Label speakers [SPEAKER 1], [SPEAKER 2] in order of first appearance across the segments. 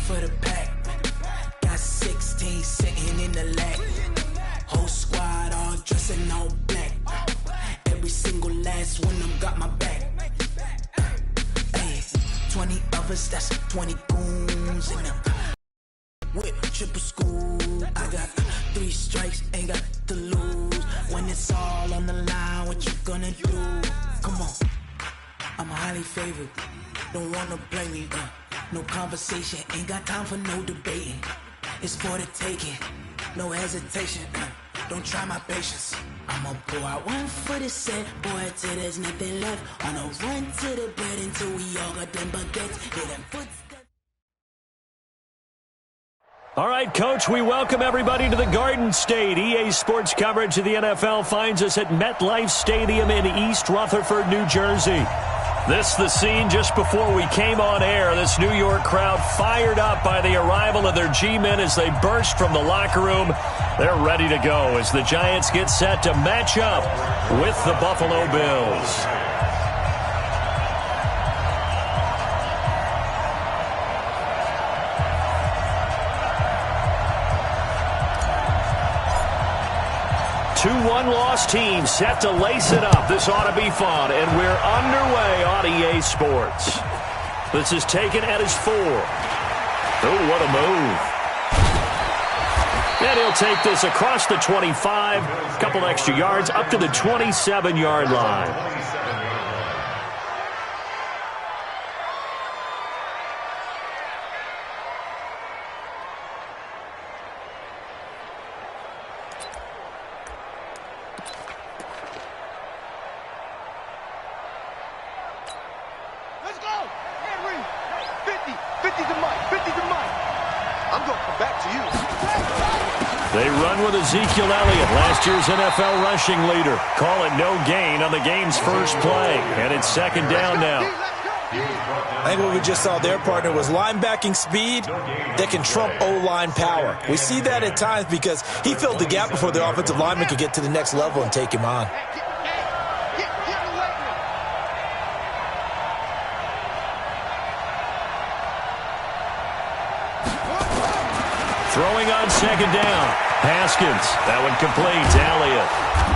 [SPEAKER 1] for the pack. Got 16 sitting in the lag. Whole squad all dressing all black. Every single last one of them got my back. Hey, 20 of us, that's 20 goons in them. With triple school, I got 3 strikes, ain't got to lose. When it's all on the line, what you gonna do? Come on, I'm highly favored. Don't wanna blame me, no conversation, ain't got time for no debating. It's for the taking, no hesitation. Don't try my patience. I'ma pull out one for the set, boy, till there's nothing left. On a run to the bread until we all got them baguettes. Hit them footsteps.
[SPEAKER 2] All right, Coach, we welcome everybody to the Garden State. EA Sports coverage of the NFL finds us at MetLife Stadium in East Rutherford, New Jersey. This the scene just before we came on air. This New York crowd fired up by the arrival of their G-men as they burst from the locker room. They're ready to go as the Giants get set to match up with the Buffalo Bills. Two one-loss teams set to lace it up. This ought to be fun, and we're underway on EA Sports. This is taken at his 4. Oh, what a move. And he'll take this across the 25, a couple extra yards, up to the 27-yard line. They run with Ezekiel Elliott, last year's NFL rushing leader. Call it no gain on the game's first play. And it's second down now.
[SPEAKER 3] I think what we just saw their partner was linebacking speed that can trump O-line power. We see that at times because he filled the gap before the offensive lineman could get to the next level and take him on.
[SPEAKER 2] Throwing on second down. Haskins. That one complete to Elliott.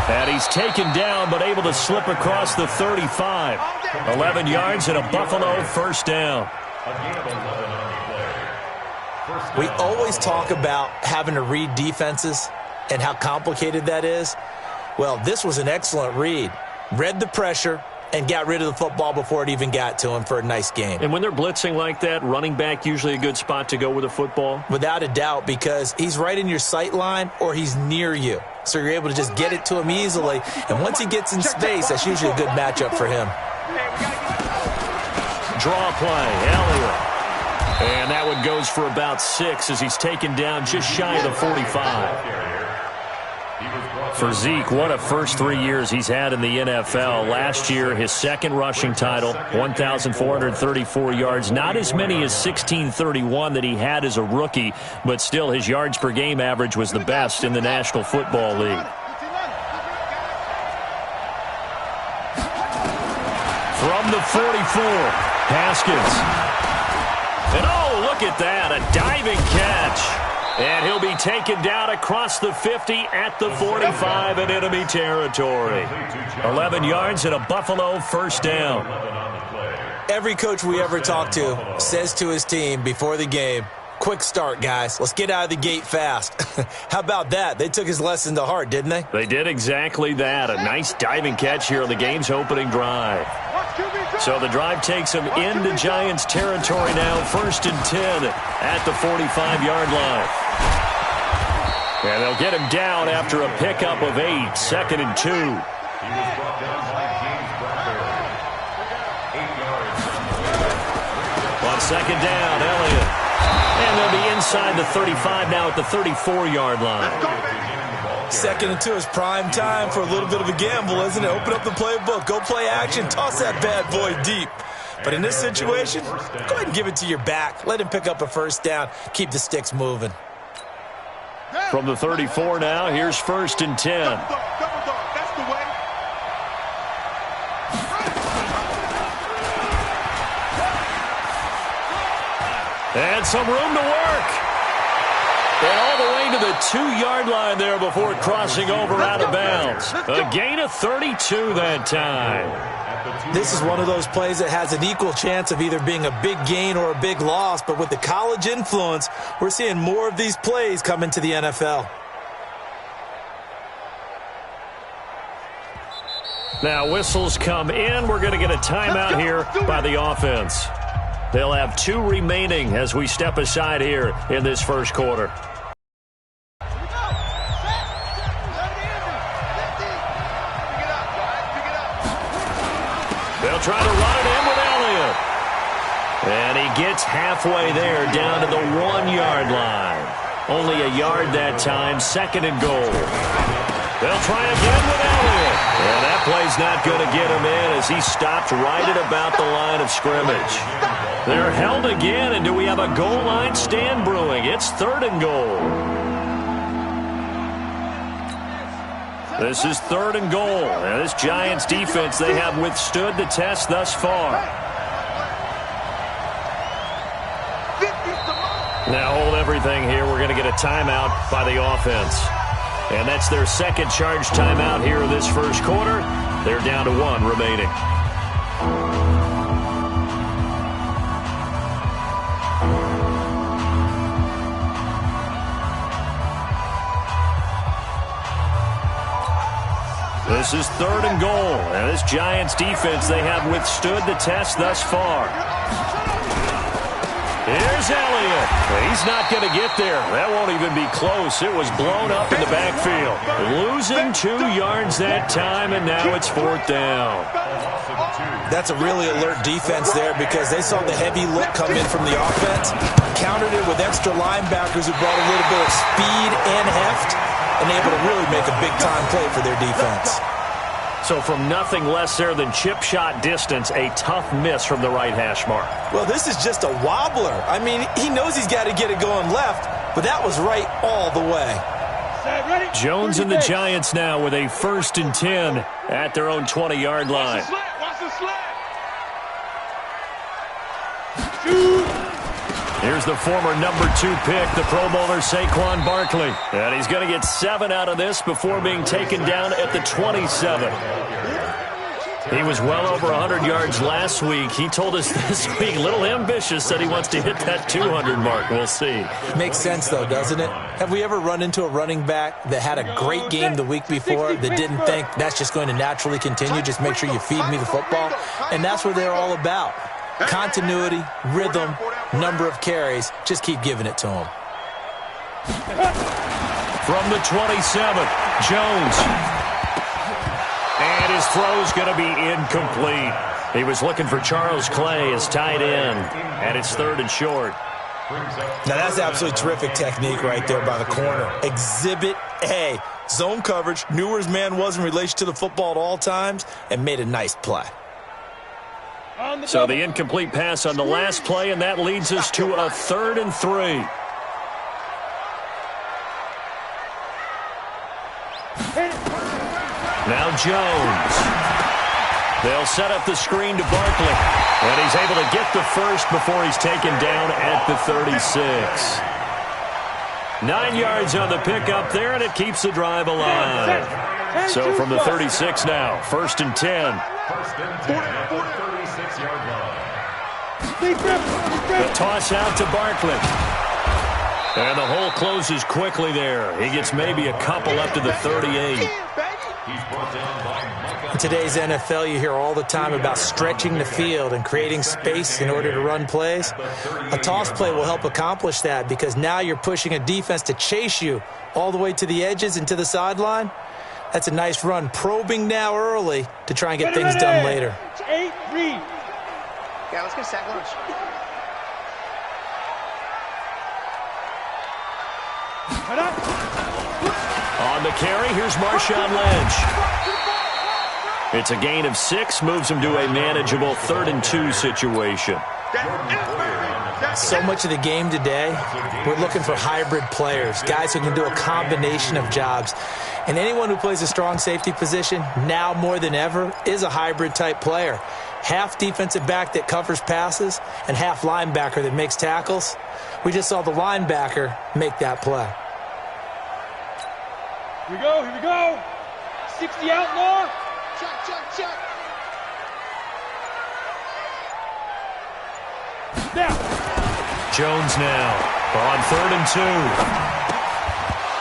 [SPEAKER 2] And he's taken down but able to slip across the 35. 11 yards and a Buffalo first down.
[SPEAKER 3] We always talk about having to read defenses and how complicated that is. Well, this was an excellent read. Read the pressure and got rid of the football before it even got to him for a nice game.
[SPEAKER 2] And when they're blitzing like that, running back usually a good spot to go with the football?
[SPEAKER 3] Without a doubt, because he's right in your sight line or he's near you. So you're able to just get it to him easily. And once he gets in space, that's usually a good matchup for him.
[SPEAKER 2] Draw play, Elliott. And that one goes for about 6 as he's taken down just shy of the 45. For Zeke, what a first 3 years he's had in the NFL. Last year, his second rushing title, 1,434 yards. Not as many as 1,631 that he had as a rookie, but still his yards per game average was the best in the National Football League. From the 44, Haskins. And oh, look at that, a diving catch. And he'll be taken down across the 50 at the 45 in enemy territory. 11 yards and a Buffalo first down.
[SPEAKER 3] Every coach we ever talk to says to his team before the game, quick start, guys. Let's get out of the gate fast. How about that? They took his lesson to heart, didn't they?
[SPEAKER 2] They did exactly that. A nice diving catch here on the game's opening drive. So the drive takes them into Giants territory now. 1st and 10 at the 45-yard line. And they'll get him down after a pickup of 8. 2nd and 2. On second down, Elliott. And they'll be inside the 35 now at the 34-yard line.
[SPEAKER 3] 2nd and 2 is prime time for a little bit of a gamble, isn't it? Open up the playbook, go play action, toss that bad boy deep. But in this situation, go ahead and give it to your back. Let him pick up a first down. Keep the sticks moving.
[SPEAKER 2] From the 34 now, here's 1st and 10.
[SPEAKER 4] That's the way.
[SPEAKER 2] And some room to work. And all the way to the 2-yard line there before crossing over out of bounds. A gain of 32 that time.
[SPEAKER 3] This is one of those plays that has an equal chance of either being a big gain or a big loss, but with the college influence, we're seeing more of these plays come into the NFL.
[SPEAKER 2] Now whistles come in. We're going to get a timeout here by the offense. They'll have 2 remaining as we step aside here in this first quarter. They'll try to run it in with Elliott. And he gets halfway there down to the 1-yard line. Only a yard that time, 2nd and goal. They'll try again with Elliott. And that play's not going to get him in as he stopped right at about the line of scrimmage. They're held again, and do we have a goal line stand brewing? It's 3rd and goal. This is 3rd and goal. And this Giants defense, they have withstood the test thus far. Now hold everything here. We're going to get a timeout by the offense. And that's their 2nd charge timeout here in this first quarter. They're down to 1 remaining. This is 3rd and goal. And this Giants defense, they have withstood the test thus far. Here's Elliott. He's not going to get there. That won't even be close. It was blown up in the backfield. Losing 2 yards that time, and now it's 4th down.
[SPEAKER 3] That's a really alert defense there because they saw the heavy look come in from the offense, countered it with extra linebackers who brought a little bit of speed and heft, and able to really make a big-time play for their defense.
[SPEAKER 2] So from nothing less there than chip shot distance, a tough miss from the right hash mark.
[SPEAKER 3] Well, this is just a wobbler. I mean, he knows he's got to get it going left, but that was right all the way.
[SPEAKER 2] Jones and the Giants now with a 1st and 10 at their own 20-yard line. Here's the former number 2 pick, the Pro Bowler Saquon Barkley. And he's going to get 7 out of this before being taken down at the 27. He was well over 100 yards last week. He told us this week, a little ambitious, said he wants to hit that 200 mark. We'll see.
[SPEAKER 3] Makes sense, though, doesn't it? Have we ever run into a running back that had a great game the week before that didn't think that's just going to naturally continue? Just make sure you feed me the football. And that's what they're all about. Continuity, rhythm, number of carries. Just keep giving it to him.
[SPEAKER 2] From the 27, Jones. And his throw's going to be incomplete. He was looking for Charles Clay as tight end, and it's 3rd and short.
[SPEAKER 3] Now, that's absolutely terrific technique right there by the corner. Exhibit A. Zone coverage, knew where his man was in relation to the football at all times, and made a nice play.
[SPEAKER 2] So the incomplete pass on the last play, and that leads us to a 3rd and 3. Now Jones. They'll set up the screen to Barkley. And he's able to get the first before he's taken down at the 36. 9 yards on the pickup there, and it keeps the drive alive. So from the 36 now, 1st and 10. The toss out to Barkley. And the hole closes quickly there. He gets maybe a couple up to the 38.
[SPEAKER 3] In today's NFL, you hear all the time about stretching the field and creating space in order to run plays. A toss play will help accomplish that because now you're pushing a defense to chase you all the way to the edges and to the sideline. That's a nice run, probing now early to try and get things done later.
[SPEAKER 5] 8-3. Yeah, let's get sack lunch.
[SPEAKER 2] On the carry, here's Marshawn Lynch. It's a gain of 6, moves him to a manageable 3rd and 2 situation.
[SPEAKER 3] So much of the game today, we're looking for hybrid players, guys who can do a combination of jobs. And anyone who plays a strong safety position, now more than ever, is a hybrid type player. Half defensive back that covers passes and half linebacker that makes tackles. We just saw the linebacker make that play.
[SPEAKER 5] Here we go, here we go. 60 outlaw. Check, check, check. Now.
[SPEAKER 2] Jones now on 3rd and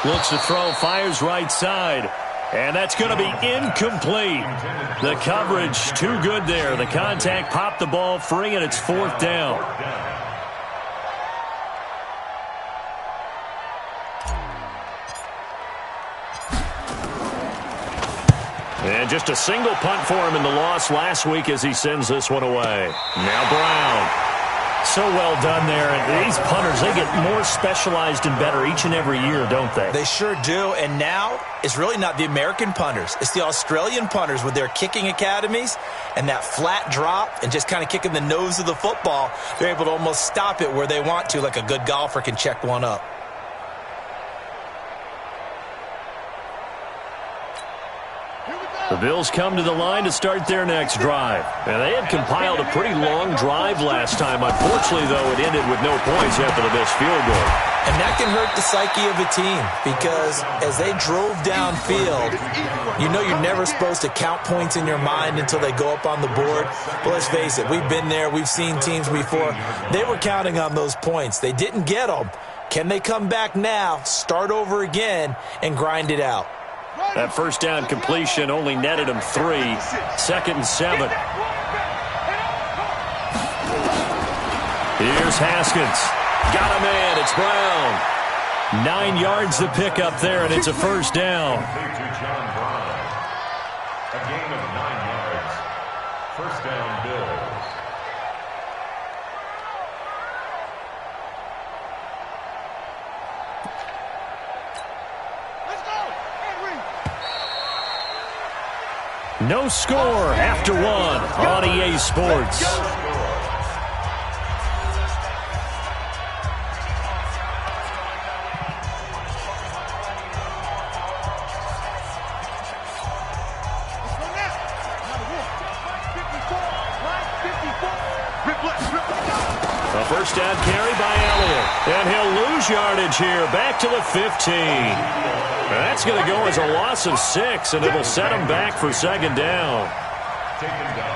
[SPEAKER 2] 2. Looks to throw, fires right side. And that's going to be incomplete. The coverage too good there. The contact popped the ball free, and it's 4th down. And just a single punt for him in the loss last week as he sends this one away. Now Brown. So well done there. And these punters, they get more specialized and better each and every year, don't they?
[SPEAKER 3] They sure do. And now it's really not the American punters. It's the Australian punters with their kicking academies and that flat drop and just kind of kicking the nose of the football. They're able to almost stop it where they want to, like a good golfer can check one up.
[SPEAKER 2] The Bills come to the line to start their next drive. And they had compiled a pretty long drive last time. Unfortunately, though, it ended with no points after the missed field goal.
[SPEAKER 3] And that can hurt the psyche of a team because as they drove downfield, you know you're never supposed to count points in your mind until they go up on the board. But let's face it, we've been there. We've seen teams before. They were counting on those points. They didn't get them. Can they come back now, start over again, and grind it out?
[SPEAKER 2] That first down completion only netted him 3. 2nd and 7. Here's Haskins. Got a man. It's Brown. 9 yards to pick up there, and it's a first down.
[SPEAKER 6] A gain of 9 yards. First down, Bills.
[SPEAKER 2] No score after 1 on EA Sports. A first down carry by Elliott. And he'll lose yardage here. Back to the 15. That's going to go as a loss of 6, and it'll set him back for 2nd down.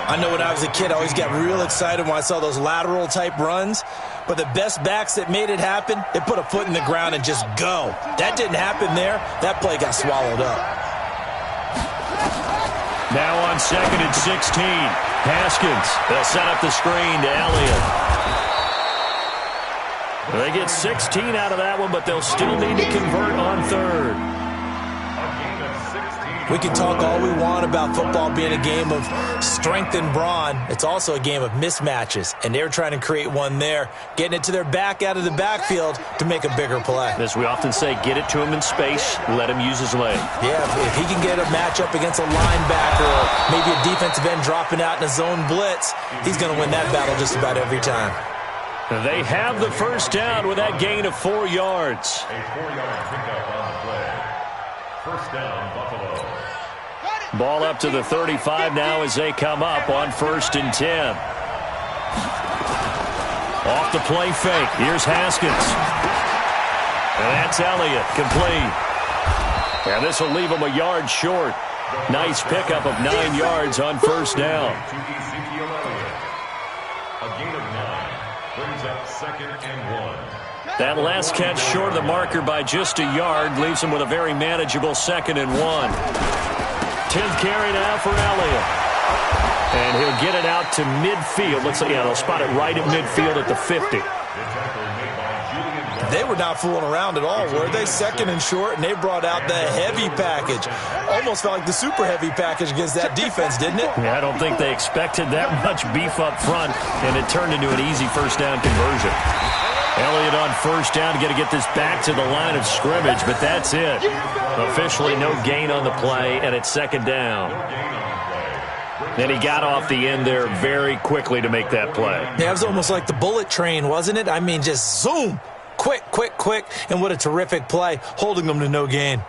[SPEAKER 3] I know when I was a kid, I always got real excited when I saw those lateral-type runs. But the best backs that made it happen, they put a foot in the ground and just go. That didn't happen there. That play got swallowed up.
[SPEAKER 2] Now on 2nd and 16. Haskins. They'll set up the screen to Elliott. They get 16 out of that one, but they'll still need to convert on 3rd.
[SPEAKER 3] We can talk all we want about football being a game of strength and brawn. It's also a game of mismatches, and they're trying to create one there, getting it to their back out of the backfield to make a bigger play.
[SPEAKER 2] As we often say, get it to him in space, let him use his leg.
[SPEAKER 3] Yeah, if he can get a matchup against a linebacker or maybe a defensive end dropping out in a zone blitz, he's going to win that battle just about every time.
[SPEAKER 2] They have the first down with that gain of 4 yards.
[SPEAKER 6] A 4-yard pickup on the play. First down, Buffalo.
[SPEAKER 2] Ball up to the 35 now as they come up on 1st and 10. Off the play fake. Here's Haskins. And that's Elliott, complete. And this will leave him a yard short. Nice pickup of 9 yards on 1st down.
[SPEAKER 6] A gain of 9 brings up 2nd and 1.
[SPEAKER 2] That last catch short of the marker by just a yard leaves him with a very manageable 2nd and 1. 10th carry now for Elliott. And he'll get it out to midfield. Looks like, yeah, they'll spot it right at midfield at the 50.
[SPEAKER 3] They were not fooling around at all, were they? 2nd and short, and they brought out the heavy package. Almost felt like the super heavy package against that defense, didn't it?
[SPEAKER 2] Yeah, I don't think they expected that much beef up front, and it turned into an easy first down conversion. Elliott on first down, going to get this back to the line of scrimmage, but that's it. Officially no gain on the play, and it's 2nd down. And he got off the end there very quickly to make that play.
[SPEAKER 3] Yeah, it was almost like the bullet train, wasn't it? I mean, just zoom. Quick, quick, quick. And what a terrific play, holding them to no gain.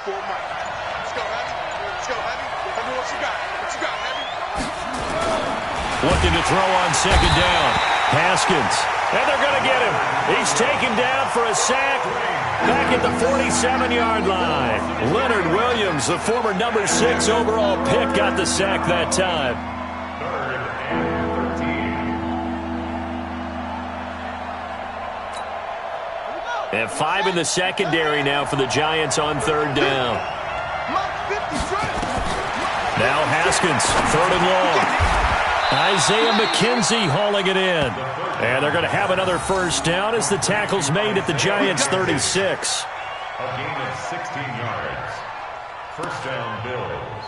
[SPEAKER 4] for Mike. Let's go, Heavy. Let's go, Heavy. Tell me what you got. What you got, Heavy?
[SPEAKER 2] Looking to throw on second down. Haskins. And they're going to get him. He's taken down for a sack back at the 47-yard line. Leonard Williams, the former number 6 overall pick, got the sack that time. And 5 in the secondary now for the Giants on third down. Now Haskins, third and long. Isaiah McKenzie hauling it in. And they're going to have another first down as the tackle's made at the Giants' 36.
[SPEAKER 6] A gain of 16 yards. First down, Bills.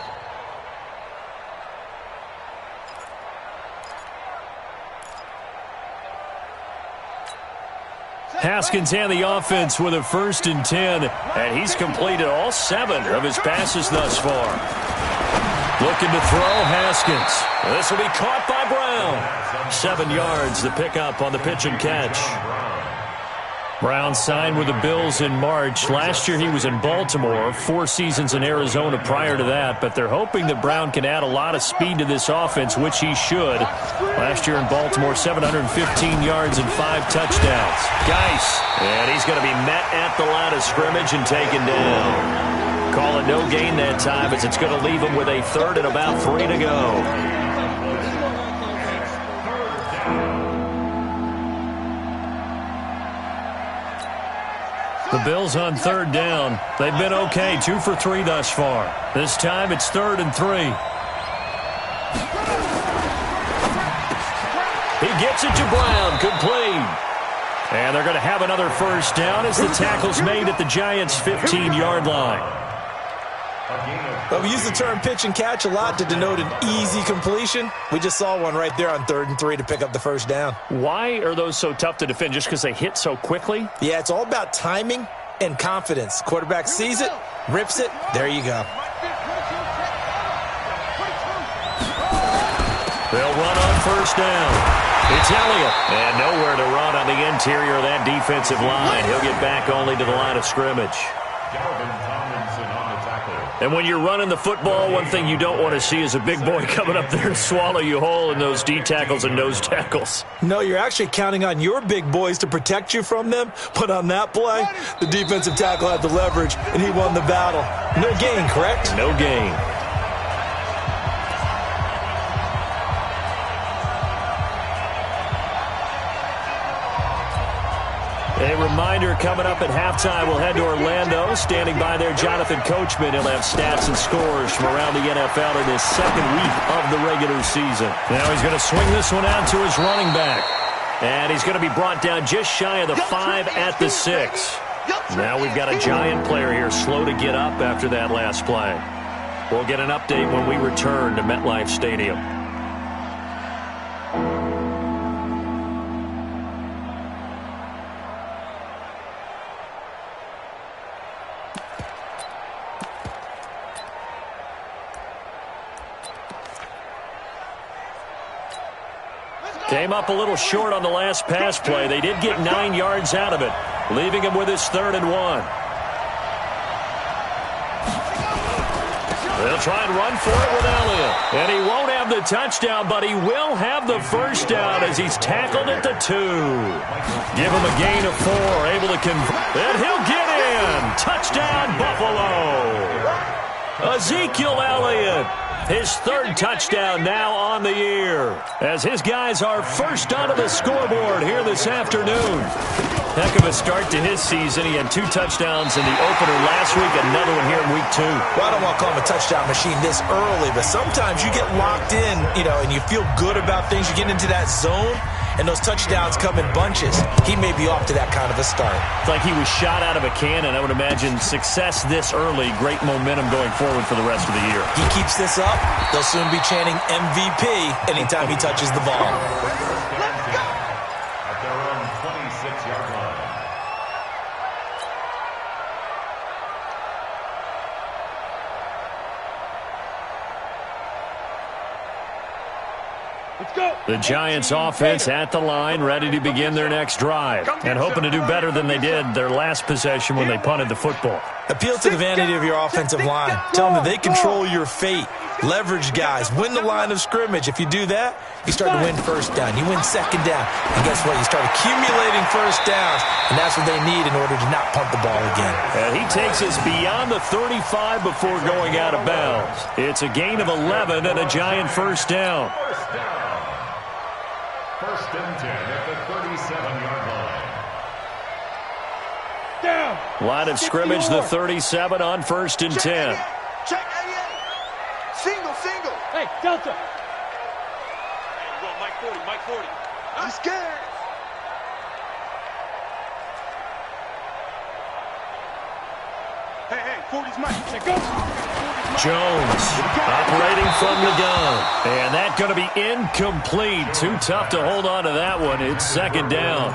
[SPEAKER 2] Haskins and the offense with a 1st and 10. And he's completed all 7 of his passes thus far. Looking to throw, Haskins. This will be caught by Brown. 7 yards, the pickup on the pitch and catch. Brown signed with the Bills in March. Last year he was in Baltimore, 4 seasons in Arizona prior to that, but they're hoping that Brown can add a lot of speed to this offense, which he should. Last year in Baltimore, 715 yards and 5 touchdowns. Geis, and he's going to be met at the line of scrimmage and taken down. Call it no gain that time as it's going to leave him with a 3rd and about 3 to go. The Bills on third down. They've been okay, 2 for 3 thus far. This time it's 3rd and 3. He gets it to Brown, complete. And they're going to have another first down as the tackle's made at the Giants' 15-yard line.
[SPEAKER 3] Well, we use the term pitch and catch a lot to denote an easy completion. We just saw one right there on 3rd and 3 to pick up the first down.
[SPEAKER 2] Why are those so tough to defend? Just because they hit so quickly?
[SPEAKER 3] Yeah, it's all about timing and confidence. Quarterback sees it, rips it, there you go.
[SPEAKER 2] They'll run on first down. It's Elliott. And nowhere to run on the interior of that defensive line. He'll get back only to the line of scrimmage. And when you're running the football, one thing you don't want to see is a big boy coming up there and swallow you whole in those D tackles and nose tackles.
[SPEAKER 3] No, you're actually counting on your big boys to protect you from them. But on that play, the defensive tackle had the leverage, and he won the battle. No gain, correct?
[SPEAKER 2] No gain. A reminder, coming up at halftime, we'll head to Orlando. Standing by there, Jonathan Coachman. He'll have stats and scores from around the NFL in his 2nd week of the regular season. Now he's going to swing this one out to his running back. And he's going to be brought down just shy of the 5 at the 6. Now we've got a Giant player here slow to get up after that last play. We'll get an update when we return to MetLife Stadium. Came up a little short on the last pass play. They did get 9 yards out of it, leaving him with his 3rd and 1. They'll try and run for it with Elliott. And he won't have the touchdown, but he will have the first down as he's tackled at the 2. Give him a gain of 4, able to convert. And he'll get in. Touchdown, Buffalo. Ezekiel Elliott. His 3rd touchdown now on the year as his guys are first onto the scoreboard here this afternoon. Heck of a start to his season. He had 2 touchdowns in the opener last week, another one here in week 2.
[SPEAKER 3] Well, I don't want to call him a touchdown machine this early, but sometimes you get locked in, and you feel good about things. You get into that zone, and those touchdowns come in bunches. He may be off to that kind of a start.
[SPEAKER 2] It's like he was shot out of a cannon. I would imagine success this early, great momentum going forward for the rest of the year.
[SPEAKER 3] He keeps this up, they'll soon be chanting MVP anytime he touches the ball.
[SPEAKER 6] At their own 26-yard line.
[SPEAKER 5] Let's go.
[SPEAKER 2] The Giants offense at the line, ready to begin their next drive, and hoping to do better than they did their last possession when they punted the football.
[SPEAKER 3] Appeal to the vanity of your offensive line. Tell them that they control your fate. Leverage guys. Win the line of scrimmage. If you do that, you start to win first down. You win second down. And guess what? You start accumulating first downs, and that's what they need in order to not punt the ball again.
[SPEAKER 2] And he takes us beyond the 35 before going out of bounds. It's a gain of 11 and a Giant first down.
[SPEAKER 6] First and 10 at the 37-yard line.
[SPEAKER 5] Down.
[SPEAKER 2] Line of scrimmage, the 37 on first and 10.
[SPEAKER 4] Check 88. Single.
[SPEAKER 5] Hey, Delta.
[SPEAKER 4] Hey, you want Mike 40, Mike 40. I'm scared. Hey, 40's Mike.
[SPEAKER 5] Hey, go.
[SPEAKER 2] Jones operating from the gun. And that's going to be incomplete. Too tough to hold on to that one. It's second down.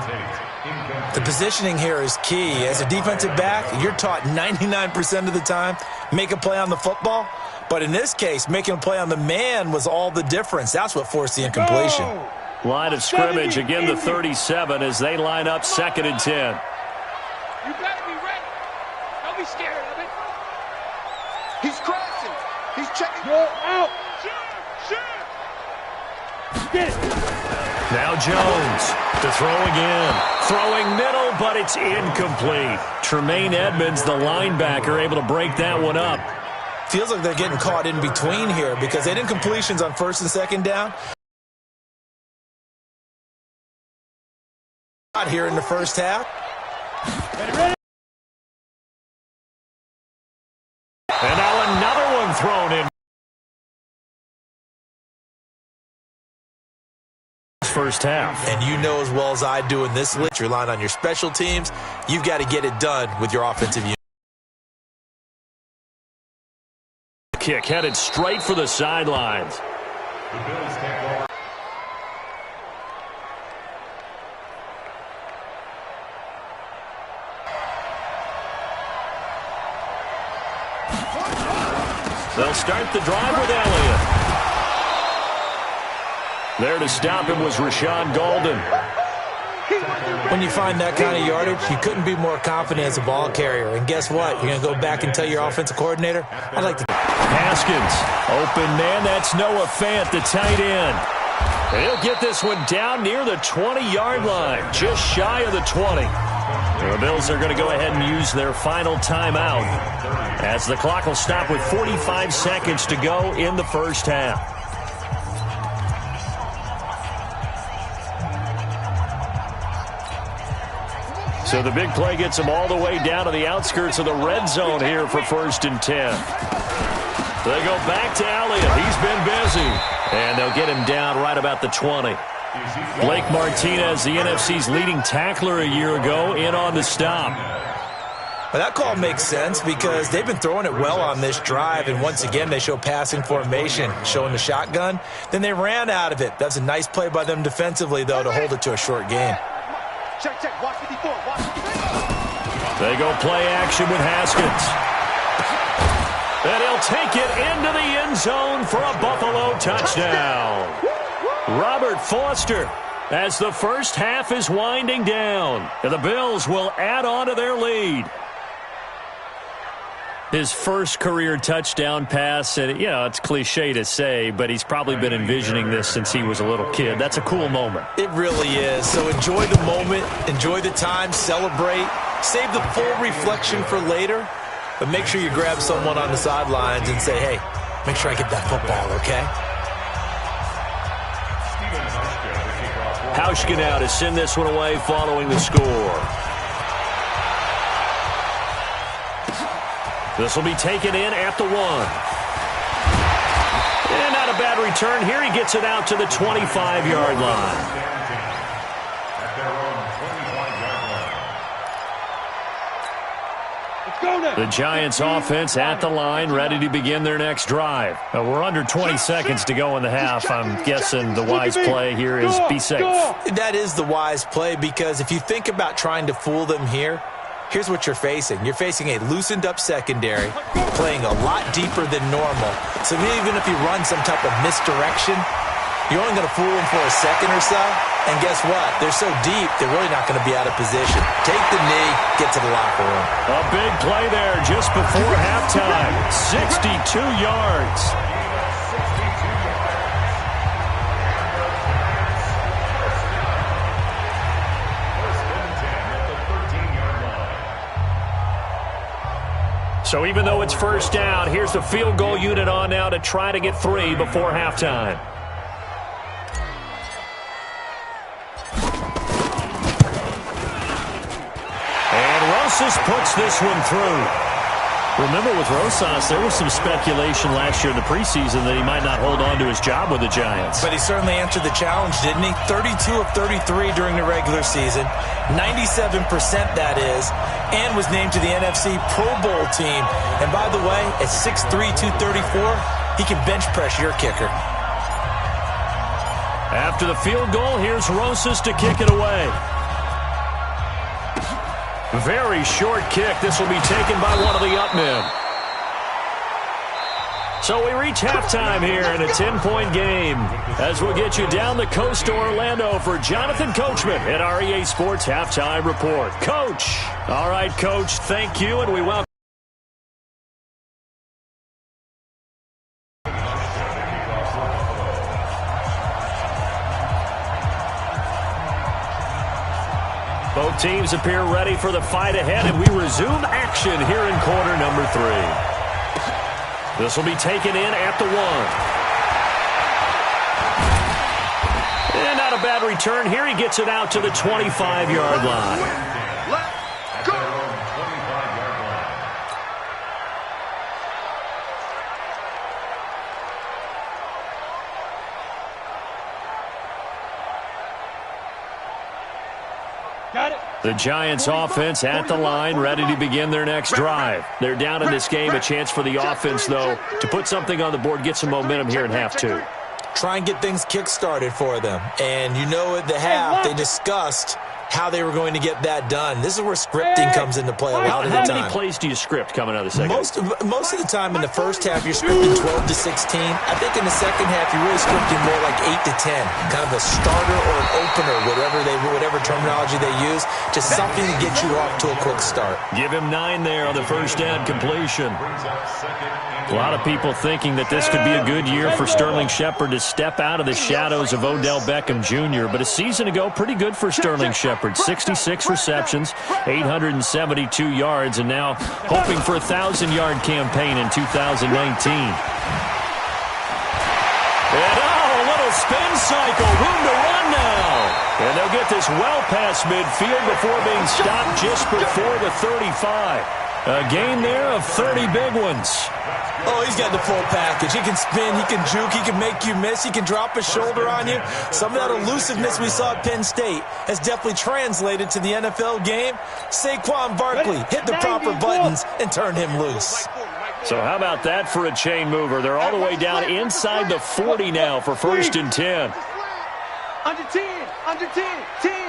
[SPEAKER 3] The positioning here is key. As a defensive back, you're taught 99% of the time, make a play on the football. But in this case, making a play on the man was all the difference. That's what forced the incompletion.
[SPEAKER 2] Line of scrimmage, again the 37 as they line up second and 10.
[SPEAKER 5] You better be ready. Don't be scared of it.
[SPEAKER 4] He's crashing. He's checking.
[SPEAKER 5] You're out. Get it.
[SPEAKER 2] Now Jones to throw again. Throwing middle, but it's incomplete. Tremaine Edmonds, the linebacker, able to break that one up.
[SPEAKER 3] Feels like they're getting caught in between here because they didn't completions on first and second down. Not here in the first half.
[SPEAKER 5] Ready.
[SPEAKER 2] And now another one thrown in. First half.
[SPEAKER 3] And you know as well as I do in this league, you're relying on your special teams. You've got to get it done with your offensive unit.
[SPEAKER 2] Kick headed straight for the sidelines.
[SPEAKER 6] The Bills take over.
[SPEAKER 2] They'll start the drive with Elliott. There to stop him was Rashawn Golden.
[SPEAKER 3] When you find that kind of yardage, you couldn't be more confident as a ball carrier. And guess what? You're going to go back and tell your offensive coordinator, I'd like to...
[SPEAKER 2] Haskins, open man, that's Noah Fant, the tight end. And he'll get this one down near the 20-yard line, just shy of the 20. The Bills are going to go ahead and use their final timeout as the clock will stop with 45 seconds to go in the first half. So the big play gets them all the way down to the outskirts of the red zone here for first and 10. They go back to Elliott. He's been busy. And they'll get him down right about the 20. Blake Martinez, the NFC's leading tackler a year ago, in on the stop.
[SPEAKER 3] Well, that call makes sense because they've been throwing it well on this drive, and once again they show passing formation, showing the shotgun. Then they ran out of it. That's a nice play by them defensively, though, to hold it to a short game.
[SPEAKER 4] Check. Watch 54. Watch 54.
[SPEAKER 2] They go play action with Haskins. And he'll take it into the end zone for a Buffalo touchdown. Robert Foster, as the first half is winding down, and the Bills will add on to their lead. His first career touchdown pass, and you know, it's cliche to say, but he's probably been envisioning this since he was a little kid. That's a cool moment.
[SPEAKER 3] It really is. So enjoy the moment, enjoy the time, celebrate, save the full reflection for later, but make sure you grab someone on the sidelines and say, hey, make sure I get that football, okay?
[SPEAKER 2] Hauschka now to send this one away following the score. This will be taken in at the 1. And not a bad return here. He gets it out to the 25-yard line. The Giants offense at the line, ready to begin their next drive. We're under 20 seconds to go in the half. I'm guessing the wise play here is be safe.
[SPEAKER 3] That is the wise play because if you think about trying to fool them here, here's what you're facing. You're facing a loosened-up secondary, playing a lot deeper than normal. So even if you run some type of misdirection, You're only going to fool them for a second or so, and guess what? They're so deep, they're really not going to be out of position. Take the knee, get to the locker room.
[SPEAKER 2] A big play there just before halftime. 62 yards. So even though it's first down, here's the field goal unit on now to try to get 3 before halftime. And Rosas puts this one through. Remember, with Rosas, there was some speculation last year in the preseason that he might not hold on to his job with the Giants.
[SPEAKER 3] But he certainly answered the challenge, didn't he? 32 of 33 during the regular season, 97% that is, and was named to the NFC Pro Bowl team. And by the way, at 6'3", 234, he can bench press your kicker.
[SPEAKER 2] After the field goal, here's Rosas to kick it away. Very short kick. This will be taken by one of the up men. So we reach halftime here in a 10-point game as we'll get you down the coast to Orlando for Jonathan Coachman at our EA Sports Halftime Report. Coach. All right, Coach, thank you, and we welcome. Both teams appear ready for the fight ahead, and we resume action here in quarter number 3. This will be taken in at the 1. And not a bad return here. He gets it out to the 25-yard line.
[SPEAKER 6] Let's go. 25-yard line.
[SPEAKER 5] Got it.
[SPEAKER 2] The Giants offense at the line, ready to begin their next drive. They're down in this game. A chance for the offense, though, to put something on the board, get some momentum here in half 2.
[SPEAKER 3] Try and get things kick-started for them. And you know at the half, they discussed how they were going to get that done. This is where scripting comes into play a lot of the time.
[SPEAKER 2] How many plays do you script coming out of the second?
[SPEAKER 3] Most of the time in the first half, you're scripting 12 to 16. I think in the second half, you're really scripting more like 8 to 10. Kind of a starter or an opener, whatever terminology they use. Just something to get you off to a quick start.
[SPEAKER 2] Give him 9 there on the first down completion. A lot of people thinking that this could be a good year for Sterling Shepard to step out of the shadows of Odell Beckham Jr., but a season ago, pretty good for Sterling Shepard. 66 receptions, 872 yards, and now hoping for a 1,000-yard campaign in 2019. And a little spin cycle, room to run now. And they'll get this well past midfield before being stopped just before the 35. A gain there of 30 big ones.
[SPEAKER 3] Oh, he's got the full package. He can spin, he can juke, he can make you miss, he can drop his shoulder on you. Some of that elusiveness we saw at Penn State has definitely translated to the NFL game. Saquon Barkley hit the proper buttons and turned him loose.
[SPEAKER 2] So how about that for a chain mover? They're all the way down inside the 40 now for 1st and 10.
[SPEAKER 5] Under 10, under 10, 10.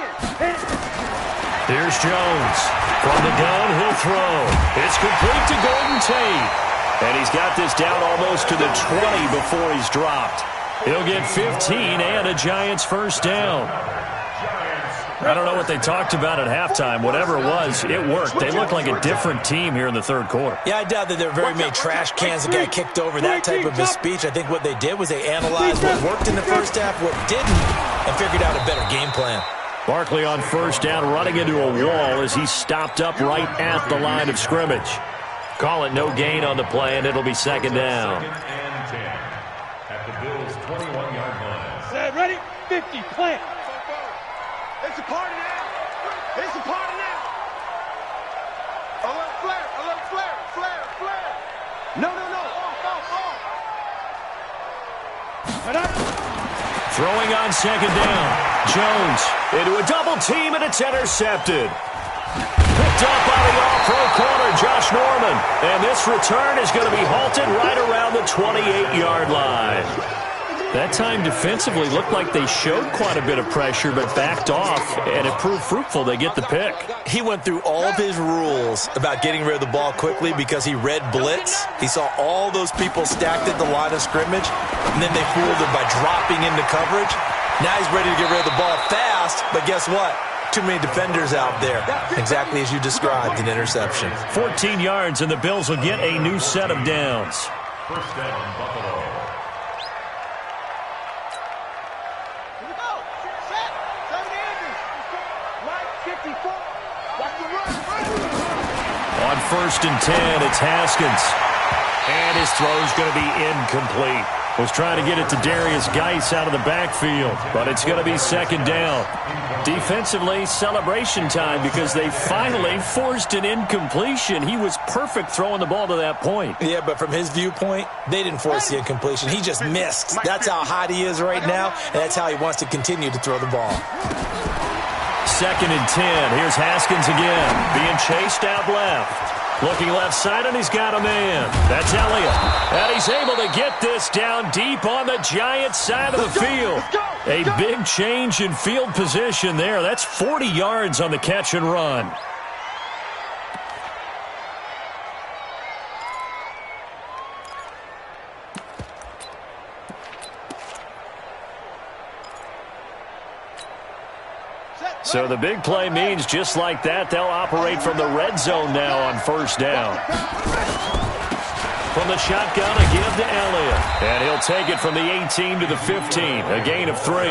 [SPEAKER 2] Here's Jones. From the downhill throw. It's complete to Golden Tate. And he's got this down almost to the 20 before he's dropped. He'll get 15 and a Giants first down. I don't know what they talked about at halftime. Whatever it was, it worked. They looked like a different team here in the third quarter.
[SPEAKER 3] Yeah, I doubt that there were very many trash cans that got kicked over, that type of a speech. I think what they did was they analyzed what worked in the first half, what didn't, and figured out a better game plan.
[SPEAKER 2] Barkley on first down, running into a wall as he's stopped up right at the line of scrimmage. Call it no gain on the play, and it'll be second down.
[SPEAKER 6] Second and 10 at the Bills' 21-yard line.
[SPEAKER 5] Set, ready, 50, plant.
[SPEAKER 4] It's a party now. It's a party now. A little flare, a little flare, flare, flare. No, no, no. Off.
[SPEAKER 2] Throwing on second down. Jones into a double team, and it's intercepted. Picked up by the off-row corner, Josh Norman. And this return is going to be halted right around the 28-yard line. That time defensively looked like they showed quite a bit of pressure but backed off, and it proved fruitful. They get the pick.
[SPEAKER 3] He went through all of his rules about getting rid of the ball quickly because he read blitz. He saw all those people stacked at the line of scrimmage, and then they fooled him by dropping into coverage. Now he's ready to get rid of the ball fast, but guess what? Too many defenders out there. Exactly as you described, an interception.
[SPEAKER 2] 14 yards, and the Bills will get a new set of downs.
[SPEAKER 6] First down, Buffalo.
[SPEAKER 2] On 1st and 10, it's Haskins. And his throw's going to be incomplete. Was trying to get it to Darius Geis out of the backfield, but it's going to be 2nd down. Defensively, celebration time because they finally forced an incompletion. He was perfect throwing the ball to that point.
[SPEAKER 3] Yeah, but from his viewpoint, they didn't force the incompletion. He just missed. That's how hot he is right now, and that's how he wants to continue to throw the ball.
[SPEAKER 2] 2nd and 10. Here's Haskins again, being chased out left. Looking left side, and he's got a man. That's Elliott. And he's able to get this down deep on the Giants side of the field. A big change in field position there. That's 40 yards on the catch and run. So the big play means just like that, they'll operate from the red zone now on 1st down. From the shotgun, a give to Elliott. And he'll take it from the 18 to the 15, a gain of 3.
[SPEAKER 6] A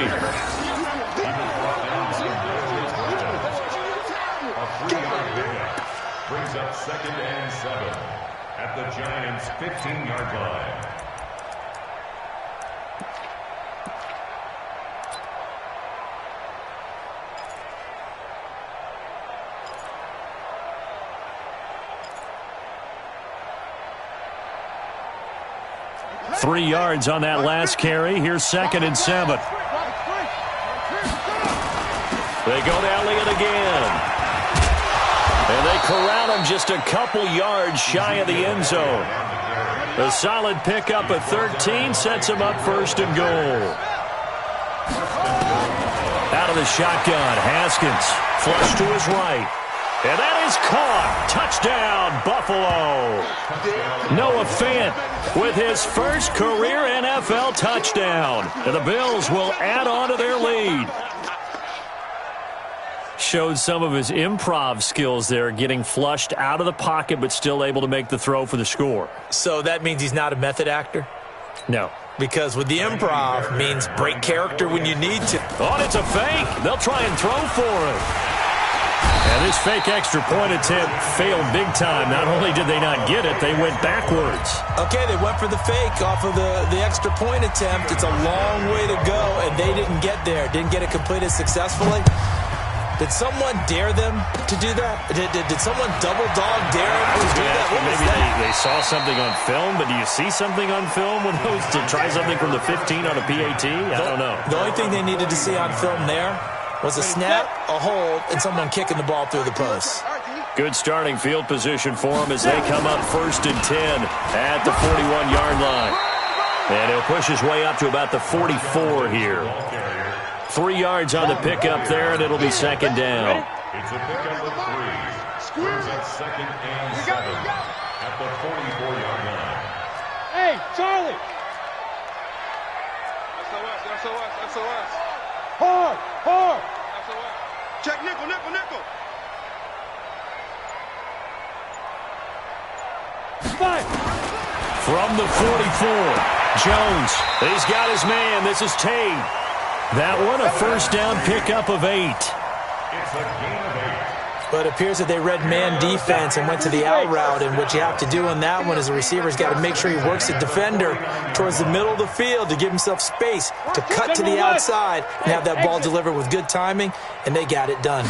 [SPEAKER 6] 3-yard pickup brings up 2nd and 7 at the Giants' 15-yard line.
[SPEAKER 2] Three yards on that last carry. Here's 2nd and 7. They go to Elliott again. And they corral him just a couple yards shy of the end zone. A solid pickup at 13 sets him up 1st and goal. Out of the shotgun, Haskins. Flush to his right. And that is caught. Touchdown, Buffalo. Noah Fant with his first career NFL touchdown. And the Bills will add on to their lead. Showed some of his improv skills there, getting flushed out of the pocket but still able to make the throw for the score.
[SPEAKER 3] So that means he's not a method actor?
[SPEAKER 2] No.
[SPEAKER 3] Because with the improv means break character when you need to.
[SPEAKER 2] Oh, it's a fake. They'll try and throw for it. And this fake extra point attempt failed big time. Not only did they not get it, they went backwards.
[SPEAKER 3] Okay, they went for the fake off of the extra point attempt. It's a long way to go, and they didn't get there. Didn't get it completed successfully. Did someone dare them to do that? Did someone double dog dare them to do that?
[SPEAKER 2] Maybe they saw something on film, but do you see something on film with those to try something from the 15 on a PAT? I don't know.
[SPEAKER 3] The only thing they needed to see on film there was a snap, a hold, and someone kicking the ball through the post.
[SPEAKER 2] Good starting field position for them as they come up 1st and 10 at the 41-yard line. And he'll push his way up to about the 44 here. 3 yards on the pickup there, and it'll be 2nd down.
[SPEAKER 6] It's a pickup of 3. Brings up 2nd and 7 at the 44-yard line.
[SPEAKER 5] Hey, Charlie!
[SPEAKER 4] SOS.
[SPEAKER 5] Hard!
[SPEAKER 4] Check nickel.
[SPEAKER 5] Fight!
[SPEAKER 2] From the 44, Jones. He's got his man. This is Tate. That one, a 1st down pickup of 8.
[SPEAKER 6] It's a gain of 8.
[SPEAKER 3] But it appears that they read man defense and went to the out route, and what you have to do on that one is the receiver's got to make sure he works the defender towards the middle of the field to give himself space to cut to the outside and have that ball delivered with good timing, and they got it done.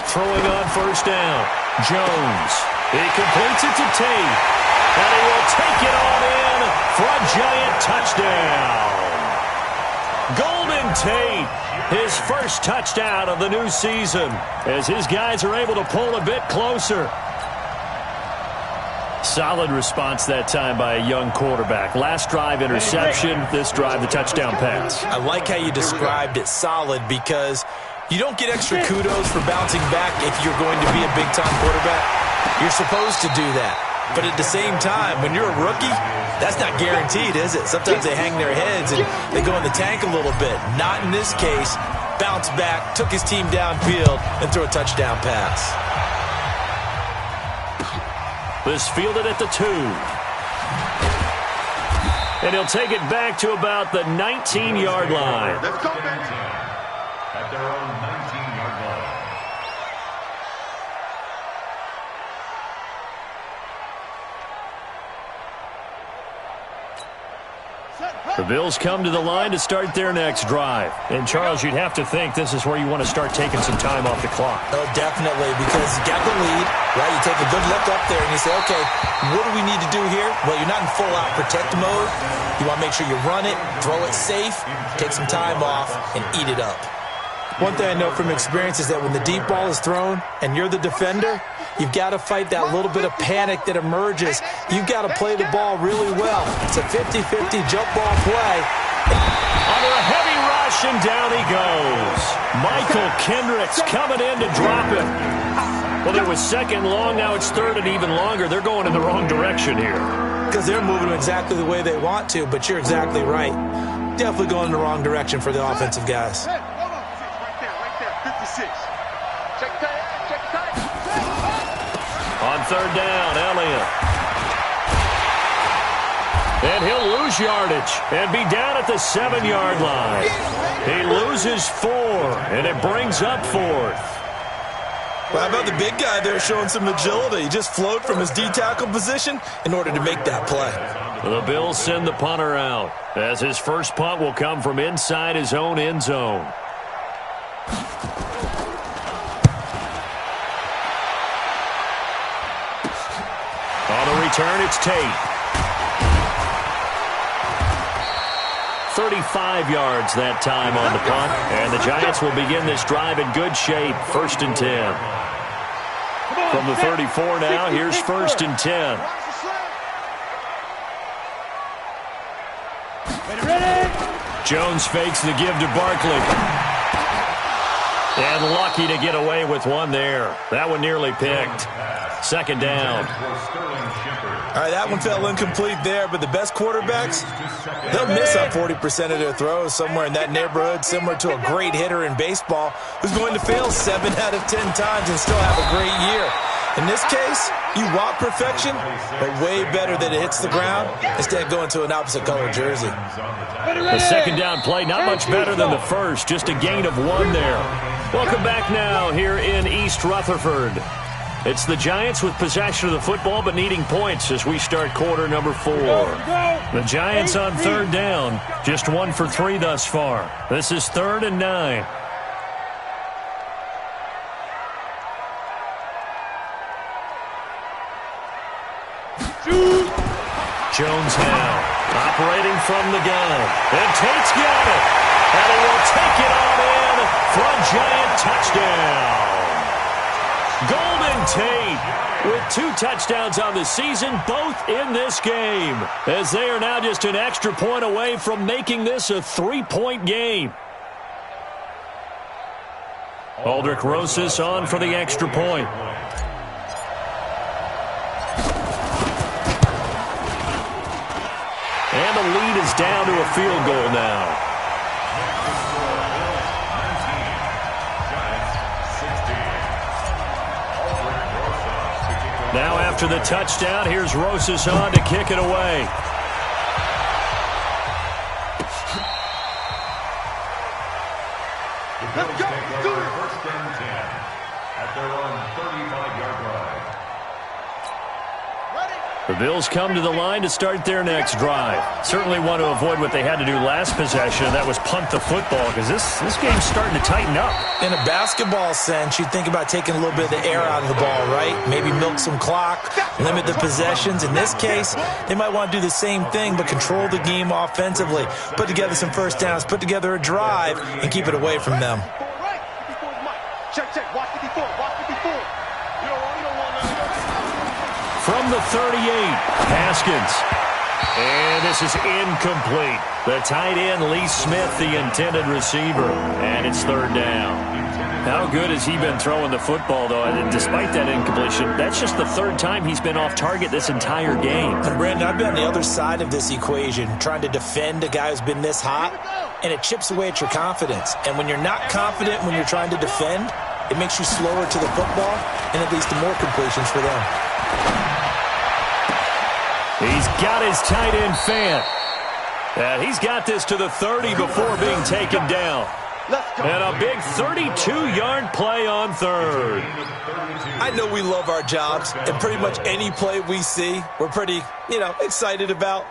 [SPEAKER 2] Throwing on 1st down, Jones. He completes it to Tate, and he will take it on in for a giant touchdown. Golden Tate, his first touchdown of the new season, as his guys are able to pull a bit closer. Solid response that time by a young quarterback. Last drive, interception. This drive, the touchdown pass.
[SPEAKER 3] I like how you described it, solid, because you don't get extra kudos for bouncing back if you're going to be a big-time quarterback. You're supposed to do that. But at the same time, when you're a rookie, that's not guaranteed, is it? Sometimes they hang their heads and they go in the tank a little bit. Not in this case. Bounce back, took his team downfield, and threw a touchdown pass.
[SPEAKER 2] This fielded at the 2. And he'll take it back to about the 19-yard line.
[SPEAKER 4] Let's go, baby.
[SPEAKER 6] At their own 19-yard line.
[SPEAKER 2] The Bills come to the line to start their next drive. And, Charles, you'd have to think this is where you want to start taking some time off the clock.
[SPEAKER 3] Oh, definitely, because you got the lead, right? You take a good look up there and you say, okay, what do we need to do here? Well, you're not in full-out protect mode. You want to make sure you run it, throw it safe, take some time off, and eat it up. One thing I know from experience is that when the deep ball is thrown and you're the defender, you've got to fight that little bit of panic that emerges. You've got to play the ball really well. It's a 50-50 jump ball play.
[SPEAKER 2] Under a heavy rush, and down he goes. Michael Kendricks coming in to drop it. Well, it was second long. Now it's third and even longer. They're going in the wrong direction here.
[SPEAKER 3] Because they're moving exactly the way they want to, but you're exactly right. Definitely going in the wrong direction for the offensive guys.
[SPEAKER 2] On third down, Elliott. And he'll lose yardage and be down at the 7-yard line. He loses 4, and it brings up 4th.
[SPEAKER 3] Well, how about the big guy there showing some agility? He just flowed from his D-tackle position in order to make that play.
[SPEAKER 2] The Bills send the punter out, as his first punt will come from inside his own end zone. On the return, it's Tate. 35 yards that time on the punt, and the Giants will begin this drive in good shape. 1st and 10. From the 34 now, here's 1st and 10. Jones fakes the give to Barkley. And lucky to get away with one there. That one nearly picked. 2nd down.
[SPEAKER 3] All right, that one fell incomplete there, but the best quarterbacks, they'll miss on 40% of their throws, somewhere in that neighborhood, similar to a great hitter in baseball who's going to fail 7 out of 10 times and still have a great year. In this case, you want perfection, but way better that it hits the ground instead of going to an opposite color jersey.
[SPEAKER 2] The 2nd down play, not much better than the first, just a gain of 1 there. Welcome back now here in East Rutherford. It's the Giants with possession of the football but needing points as we start quarter number 4. The Giants on 3rd down, just 1 for 3 thus far. This is 3rd and 9. Jones now, operating from the gun. And Tate's got it. And he will take it on in for a Giant touchdown. Golden Tate with 2 touchdowns on the season, both in this game, as they are now just an extra point away from making this a 3-point game. Aldrich Rosas on for the extra point. And the lead is down to a field goal now. Now after the touchdown, here's Rosas on to kick it away.
[SPEAKER 4] Let's go. Do it.
[SPEAKER 6] 1st and 10 at their own 35-yard line.
[SPEAKER 2] The Bills come to the line to start their next drive. Certainly want to avoid what they had to do last possession, and that was punt the football, because this game's starting to tighten up.
[SPEAKER 3] In a basketball sense, you think about taking a little bit of the air out of the ball, right? Maybe milk some clock, limit the possessions. In this case, they might want to do the same thing, but control the game offensively. Put together some first downs, put together a drive, and keep it away from them.
[SPEAKER 4] Check, check. Watch 54. Watch 54. You don't want
[SPEAKER 2] from the 38. Haskins. And this is incomplete. The tight end, Lee Smith, the intended receiver. And it's third down. How good has he been throwing the football, though? And despite that incompletion, that's just the third time he's been off target this entire game.
[SPEAKER 3] And Brandon, I've been on the other side of this equation, trying to defend a guy who's been this hot, and it chips away at your confidence. And when you're not confident when you're trying to defend, it makes you slower to the football, and it leads to more completions for them.
[SPEAKER 2] He's got his tight end fan. And he's got this to the 30 before being taken down. And a big 32-yard play on third.
[SPEAKER 3] I know we love our jobs, and pretty much any play we see, we're pretty, excited about.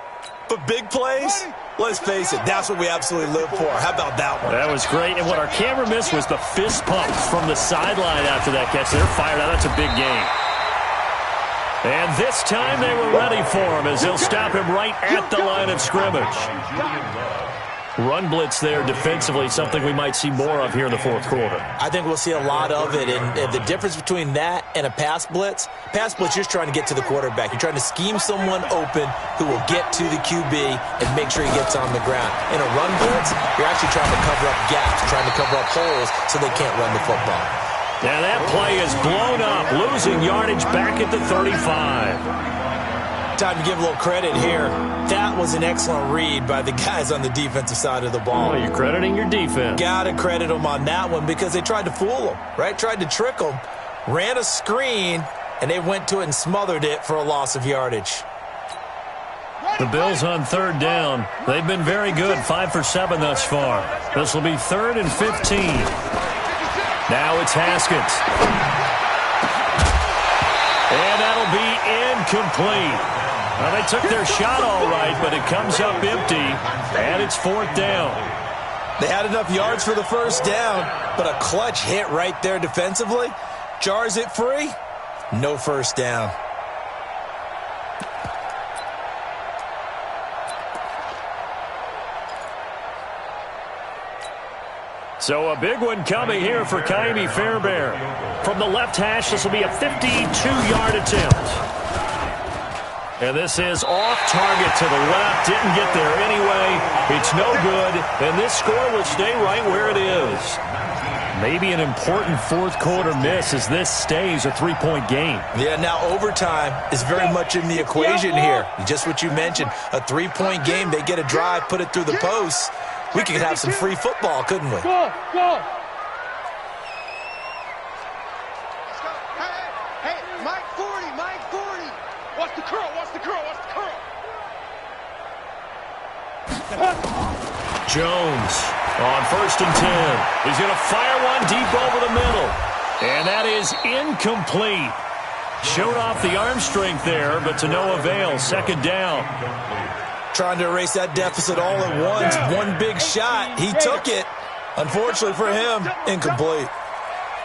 [SPEAKER 3] But big plays, let's face it, that's what we absolutely live for. How about that one?
[SPEAKER 2] That was great. And what our camera missed was the fist pump from the sideline after that catch. They're fired out. That's a big game. And this time they were ready for him as they'll stop him right at the line of scrimmage. Run blitz there defensively, something we might see more of here in the fourth quarter.
[SPEAKER 3] I think we'll see a lot of it, and the difference between that and a pass blitz, you're just trying to get to the quarterback. You're trying to scheme someone open who will get to the QB and make sure he gets on the ground. In a run blitz, you're actually trying to cover up gaps, trying to cover up holes so they can't run the football.
[SPEAKER 2] Now that play is blown up, losing yardage back at the 35.
[SPEAKER 3] Time to give a little credit here. That was an excellent read by the guys on the defensive side of the ball.
[SPEAKER 2] Well, you're crediting your defense.
[SPEAKER 3] Got to credit them on that one because they tried to fool them, right? Tried to trick them, ran a screen, and they went to it and smothered it for a loss of yardage.
[SPEAKER 2] The Bills on third down. They've been very good, 5 for 7 thus far. This will be 3rd and 15. Now it's Haskins. And that'll be incomplete. Well, they took their shot all right, but it comes up empty, and it's 4th down.
[SPEAKER 3] They had enough yards for the first down, but a clutch hit right there defensively. Jars it free, no first down.
[SPEAKER 2] So a big one coming here for Kaimi Fairbairn. From the left hash, this will be a 52-yard attempt. And this is off target to the left. Didn't get there anyway. It's no good. And this score will stay right where it is. Maybe an important fourth quarter miss as this stays a 3-point game.
[SPEAKER 3] Yeah, now overtime is very much in the equation here. Just what you mentioned, a 3-point game. They get a drive, put it through the posts. We could have some free football, couldn't we?
[SPEAKER 5] Go, go.
[SPEAKER 4] Hey, Mike 40. What's the curl?
[SPEAKER 2] Jones on 1st and 10. He's going to fire one deep over the middle. And that is incomplete. Showed off the arm strength there, but to no avail. 2nd down.
[SPEAKER 3] Trying to erase that deficit all at once. One big shot. He took it. Unfortunately for him, incomplete.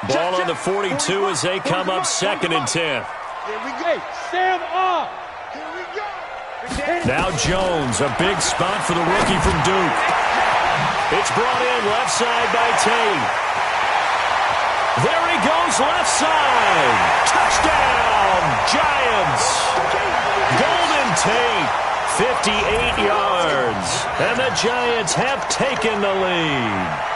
[SPEAKER 2] Ball on the 42 as they come up 2nd and 10.
[SPEAKER 5] Here we go. Sam up.
[SPEAKER 4] Here we go.
[SPEAKER 2] Now Jones, a big spot for the rookie from Duke. It's brought in left side by Tate. There he goes, left side. Touchdown, Giants. Golden Tate, 58 yards. And the Giants have taken the lead.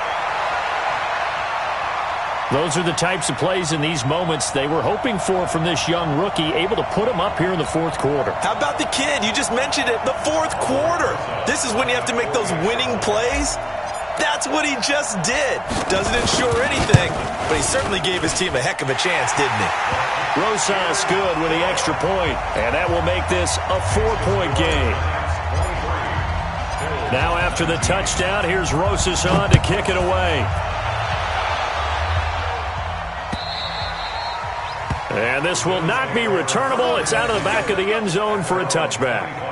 [SPEAKER 2] Those are the types of plays in these moments they were hoping for from this young rookie, able to put him up here in the fourth quarter.
[SPEAKER 3] How about the kid? You just mentioned it, the fourth quarter. This is when you have to make those winning plays. That's what he just did. Doesn't ensure anything, but he certainly gave his team a heck of a chance, didn't he?
[SPEAKER 2] Rosas good with the extra point, and that will make this a 4-point game. Now after the touchdown, here's Rosas on to kick it away. And this will not be returnable. It's out of the back of the end zone for a touchback.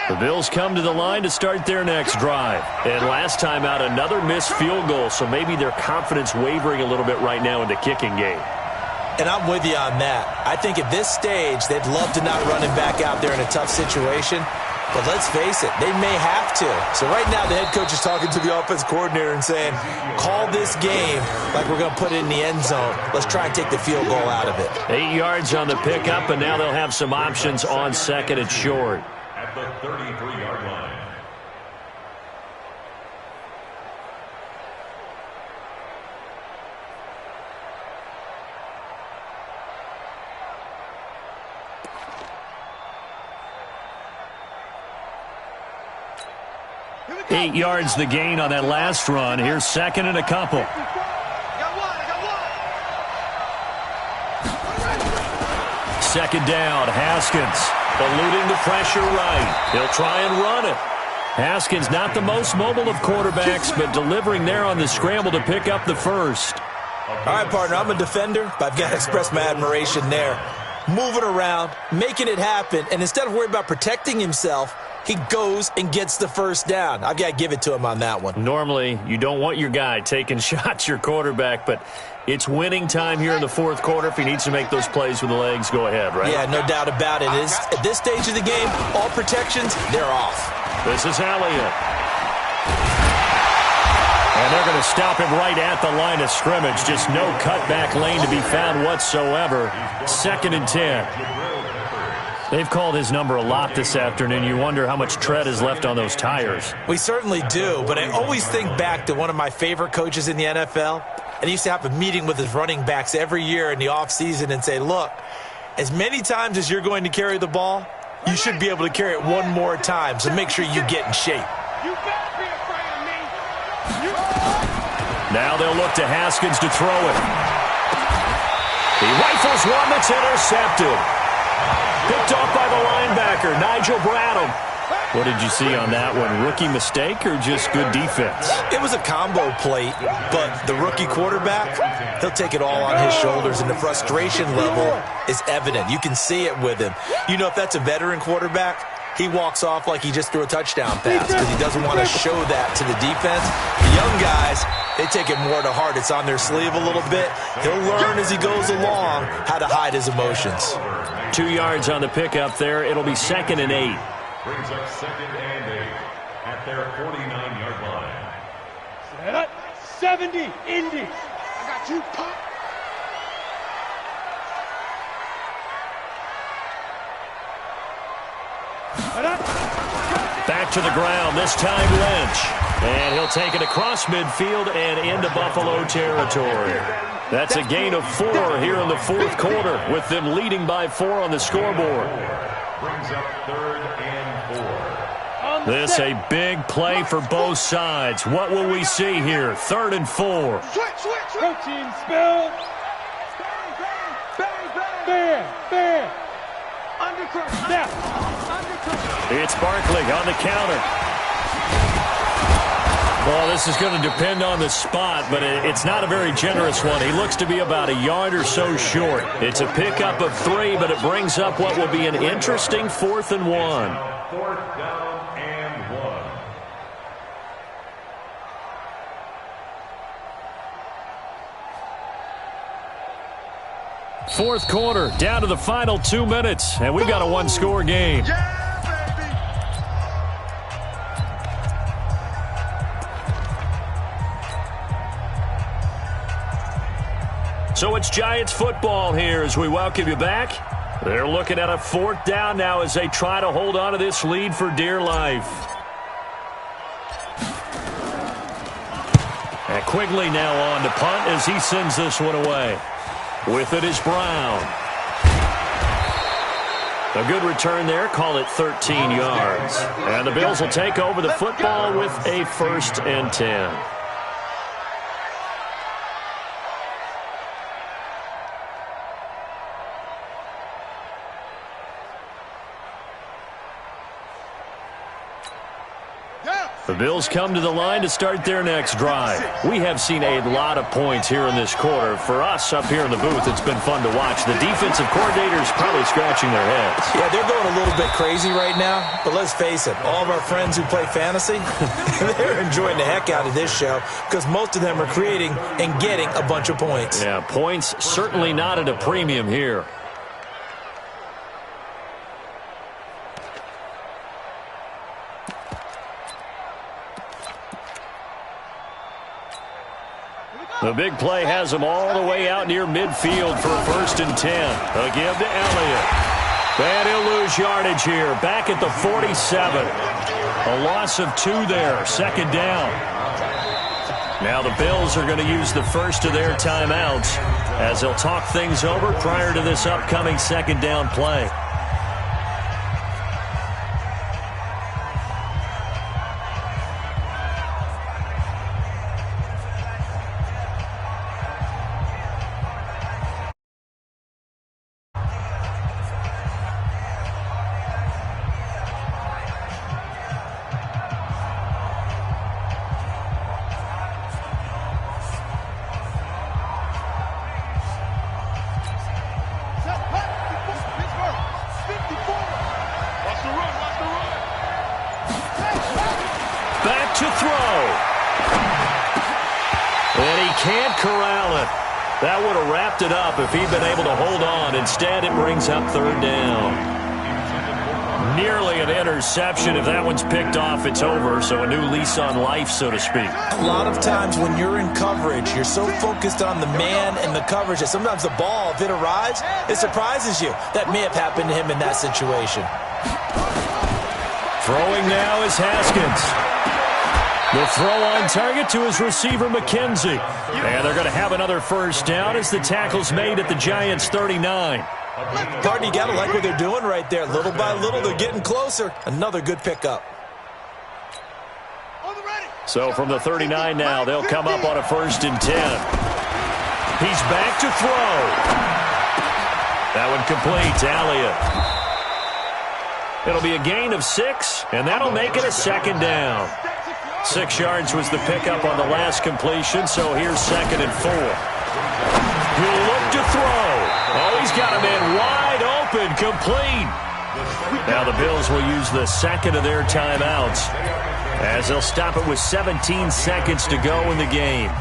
[SPEAKER 2] The Bills come to the line to start their next drive. And last time out, another missed field goal, so maybe their confidence wavering a little bit right now in the kicking game.
[SPEAKER 3] And I'm with you on that. I think at this stage, they'd love to not run him back out there in a tough situation. But let's face it, they may have to. So right now, the head coach is talking to the offense coordinator and saying, call this game like we're going to put it in the end zone. Let's try and take the field goal out of it.
[SPEAKER 2] 8 yards on the pickup, and now they'll have some options on second and short.
[SPEAKER 6] At the 33-yard line.
[SPEAKER 2] Eight yards the gain on that last run. Here's second and a couple. Second down, Haskins eluding the pressure right. He'll try and run it. Haskins not the most mobile of quarterbacks, but delivering there on the scramble to pick up the first.
[SPEAKER 3] All right, partner, I'm a defender, but I've got to express my admiration there. Moving around, making it happen, and instead of worrying about protecting himself, he goes and gets the first down. I've got to give it to him on that one.
[SPEAKER 2] Normally, you don't want your guy taking shots, your quarterback, but it's winning time here in the fourth quarter. If he needs to make those plays with the legs, go ahead, right?
[SPEAKER 3] Yeah, no doubt about it. At this stage of the game, all protections, they're off.
[SPEAKER 2] This is Elliott. And they're going to stop him right at the line of scrimmage. Just no cutback lane to be found whatsoever. Second and 10. They've called his number a lot this afternoon. You wonder how much tread is left on those tires.
[SPEAKER 3] We certainly do, but I always think back to one of my favorite coaches in the NFL. And he used to have a meeting with his running backs every year in the offseason and say, look, as many times as you're going to carry the ball, you should be able to carry it one more time, so make sure you get in shape.
[SPEAKER 4] You better be afraid of me.
[SPEAKER 2] Now they'll look to Haskins to throw it. He rifles one that's intercepted. Picked off by the linebacker, Nigel Bradham. What did you see on that one? Rookie mistake or just good defense?
[SPEAKER 3] It was a combo plate, but the rookie quarterback, he'll take it all on his shoulders, and the frustration level is evident. You can see it with him. You know, if that's a veteran quarterback, he walks off like he just threw a touchdown pass because he doesn't want to show that to the defense. The young guys, they take it more to heart. It's on their sleeve a little bit. He'll learn as he goes along how to hide his emotions.
[SPEAKER 2] 2 yards on the pickup there. It'll be second and 8.
[SPEAKER 6] Brings up second and 8 at their 49-yard line.
[SPEAKER 5] Set up. 70, Indy. I got you, pop.
[SPEAKER 2] Back to the ground, this time Lynch. And he'll take it across midfield and into Buffalo territory. That's a gain of 4 here in the fourth quarter, with them leading by 4 on the scoreboard.
[SPEAKER 6] Brings up third and 4.
[SPEAKER 2] This a big play for both sides. What will we see here? 3rd and 4.
[SPEAKER 5] Protein spill. Bang. Undercut. Snap.
[SPEAKER 2] It's Barkley on the counter. Well, this is going to depend on the spot, but it's not a very generous one. He looks to be about a yard or so short. It's a pickup of 3, but it brings up what will be an interesting 4th and 1.
[SPEAKER 6] 4th down and 1.
[SPEAKER 2] Fourth quarter, down to the final 2 minutes, and we've got a 1-score game. So it's Giants football here as we welcome you back. They're looking at a 4th down now as they try to hold on to this lead for dear life. And Quigley now on to punt as he sends this one away. With it is Brown. A good return there. Call it 13 yards. And the Bills will take over the football with a 1st and 10. The Bills come to the line to start their next drive. We have seen a lot of points here in this quarter. For us up here in the booth, it's been fun to watch. The defensive coordinators probably scratching their heads.
[SPEAKER 3] Yeah, they're going a little bit crazy right now, but let's face it, all of our friends who play fantasy, they're enjoying the heck out of this show because most of them are creating and getting a bunch of points.
[SPEAKER 2] Yeah, points certainly not at a premium here. The big play has them all the way out near midfield for a 1st and 10. A give to Elliott. And he'll lose yardage here. Back at the 47. A loss of 2 there. 2nd down. Now the Bills are going to use the first of their timeouts as they'll talk things over prior to this upcoming 2nd down play. To throw. And he can't corral it. That would have wrapped it up if he'd been able to hold on. Instead, it brings up 3rd down. Nearly an interception. If that one's picked off, it's over. So a new lease on life, so to speak.
[SPEAKER 3] A lot of times when you're in coverage, you're so focused on the man and the coverage that sometimes the ball, if it arrives, it surprises you. That may have happened to him in that situation.
[SPEAKER 2] Throwing now is Haskins. The throw on target to his receiver, McKenzie. And they're going to have another 1st down as the tackle's made at the Giants' 39.
[SPEAKER 3] Pardon, you got to like what they're doing right there. Little by little, they're getting closer. Another good pickup.
[SPEAKER 2] So from the 39 now, they'll come up on a 1st and 10. He's back to throw. That one complete to Elliott. It'll be a gain of 6, and that'll make it a 2nd down. 6 yards was the pickup on the last completion, so here's 2nd and 4. He'll look to throw. Oh, he's got a man wide open, complete. Now the Bills will use the 2nd of their timeouts as they'll stop it with 17 seconds to go in the game.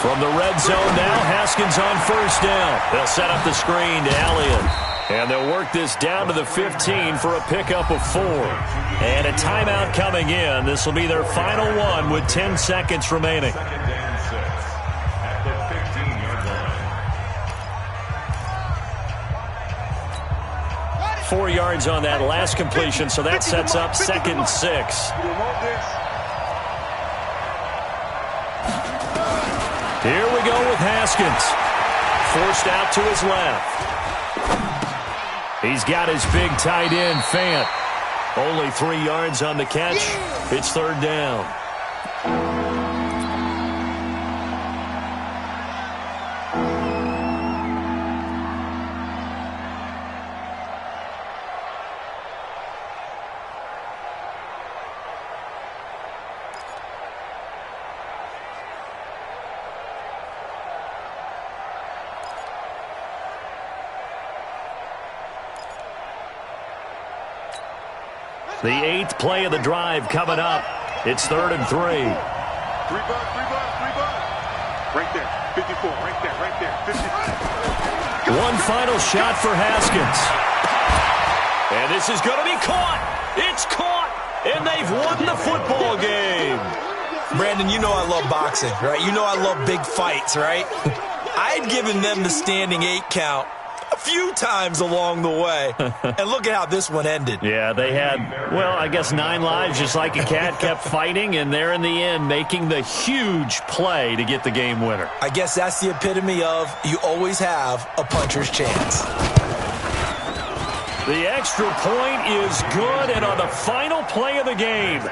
[SPEAKER 2] From the red zone now, Haskins on 1st down. They'll set up the screen to Elliott. And they'll work this down to the 15 for a pickup of 4. And a timeout coming in. This will be their final one with 10 seconds remaining.
[SPEAKER 6] 2nd and 6 at the 15-yard line.
[SPEAKER 2] 4 yards on that last completion, so that sets up 2nd and 6. Here we go with Haskins. Forced out to his left. He's got his big tight end, Fant. Only 3 yards on the catch. It's 3rd down. The 8th play of the drive coming up. It's 3rd and 3.
[SPEAKER 4] 3 bucks. Right there, 54, right there, 50.
[SPEAKER 2] One final shot for Haskins. And this is going to be caught. It's caught. And they've won the football game.
[SPEAKER 3] Brandon, you know I love boxing, right? You know I love big fights, right? I'd given them the standing 8 count a few times along the way. And look at how this one ended.
[SPEAKER 2] Yeah, they had, well, I guess 9 lives, just like a cat, kept fighting, and they're in the end making the huge play to get the game winner.
[SPEAKER 3] I guess that's the epitome of you always have a puncher's chance.
[SPEAKER 2] The extra point is good, and on the final play of the game,